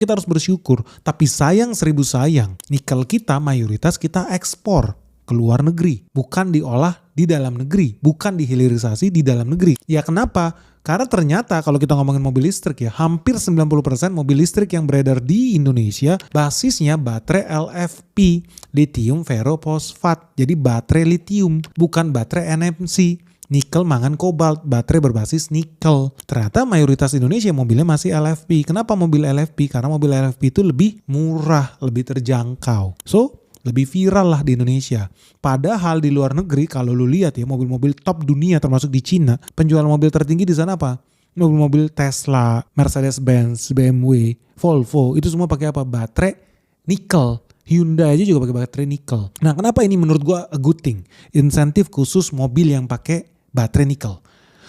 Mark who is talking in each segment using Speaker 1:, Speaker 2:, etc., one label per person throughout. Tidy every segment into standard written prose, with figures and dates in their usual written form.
Speaker 1: Kita harus bersyukur. Tapi sayang seribu sayang, nikel kita mayoritas kita ekspor ke luar negeri. Bukan diolah di dalam negeri. Bukan dihilirisasi di dalam negeri. Ya kenapa? Karena ternyata kalau kita ngomongin mobil listrik ya, hampir 90% mobil listrik yang beredar di Indonesia basisnya baterai LFP, lithium ferrofosfat. Jadi baterai lithium, bukan baterai NMC. Nikel, mangan, kobalt, baterai berbasis nikel. Ternyata mayoritas Indonesia mobilnya masih LFP. Kenapa mobil LFP? Karena mobil LFP itu lebih murah, lebih terjangkau. So, lebih viral lah di Indonesia. Padahal di luar negeri kalau lu lihat ya mobil-mobil top dunia termasuk di Cina, penjual mobil tertinggi di sana apa? Mobil-mobil Tesla, Mercedes-Benz, BMW, Volvo, itu semua pakai apa? Baterai nikel. Hyundai aja juga pakai baterai nikel. Nah, kenapa ini menurut gua a good thing? Insentif khusus mobil yang pakai baterai nikel.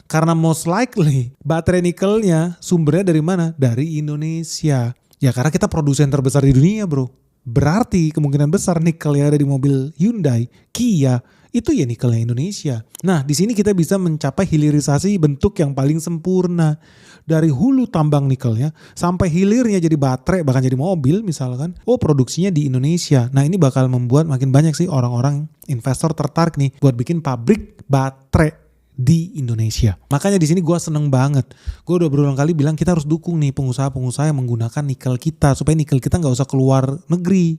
Speaker 1: Karena most likely baterai nikelnya sumbernya dari mana? Dari Indonesia. Ya karena kita produsen terbesar di dunia bro. Berarti kemungkinan besar nikel yang ada di mobil Hyundai, Kia, itu ya nikelnya Indonesia. Nah di sini kita bisa mencapai hilirisasi bentuk yang paling sempurna. Dari hulu tambang nikelnya sampai hilirnya jadi baterai bahkan jadi mobil misalkan. Oh produksinya di Indonesia. Nah ini bakal membuat makin banyak sih orang-orang investor tertarik nih buat bikin pabrik baterai di Indonesia. Makanya di sini gue seneng banget. Gue udah berulang kali bilang kita harus dukung nih pengusaha-pengusaha yang menggunakan nikel kita supaya nikel kita nggak usah keluar negeri.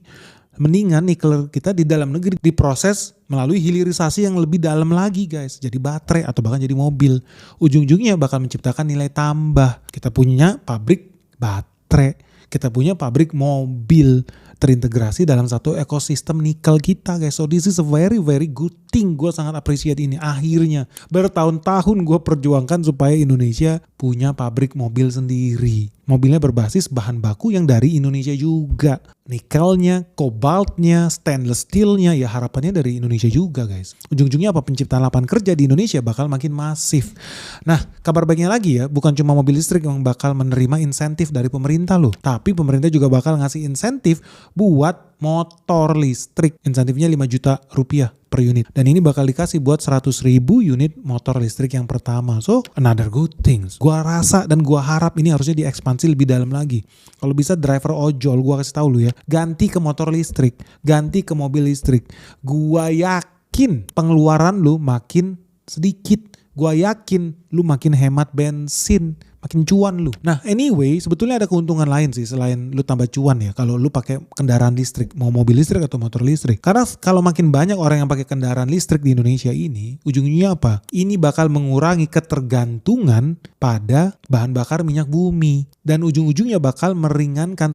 Speaker 1: Mendingan nikel kita di dalam negeri diproses melalui hilirisasi yang lebih dalam lagi guys. Jadi baterai atau bahkan jadi mobil. Ujung-ujungnya bakal menciptakan nilai tambah. Kita punya pabrik baterai. Kita punya pabrik mobil terintegrasi dalam satu ekosistem nikel kita guys. So this is a very very good thing. Gue sangat appreciate ini. Akhirnya bertahun-tahun gue perjuangkan supaya Indonesia punya pabrik mobil sendiri. Mobilnya berbasis bahan baku yang dari Indonesia juga. Nikelnya, kobaltnya, stainless steelnya ya harapannya dari Indonesia juga guys. Ujung-ujungnya apa? Penciptaan lapangan kerja di Indonesia bakal makin masif. Nah kabar baiknya lagi ya, bukan cuma mobil listrik yang bakal menerima insentif dari pemerintah loh. Tapi pemerintah juga bakal ngasih insentif buat motor listrik. Insentifnya 5 juta rupiah per unit. Dan ini bakal dikasih buat 100.000 unit motor listrik yang pertama. So, another good things. Gua rasa dan gua harap ini harusnya diekspansi lebih dalam lagi. Kalau bisa driver ojol, gua kasih tahu lu ya, ganti ke motor listrik, ganti ke mobil listrik. Gua yakin pengeluaran lu makin sedikit. Gua yakin lu makin hemat bensin, makin cuan lu. Nah anyway sebetulnya ada keuntungan lain sih selain lu tambah cuan ya kalau lu pakai kendaraan listrik, mau mobil listrik atau motor listrik. Karena kalau makin banyak orang yang pakai kendaraan listrik di Indonesia ini, ujungnya apa? Ini bakal mengurangi ketergantungan pada bahan bakar minyak bumi dan ujung-ujungnya bakal meringankan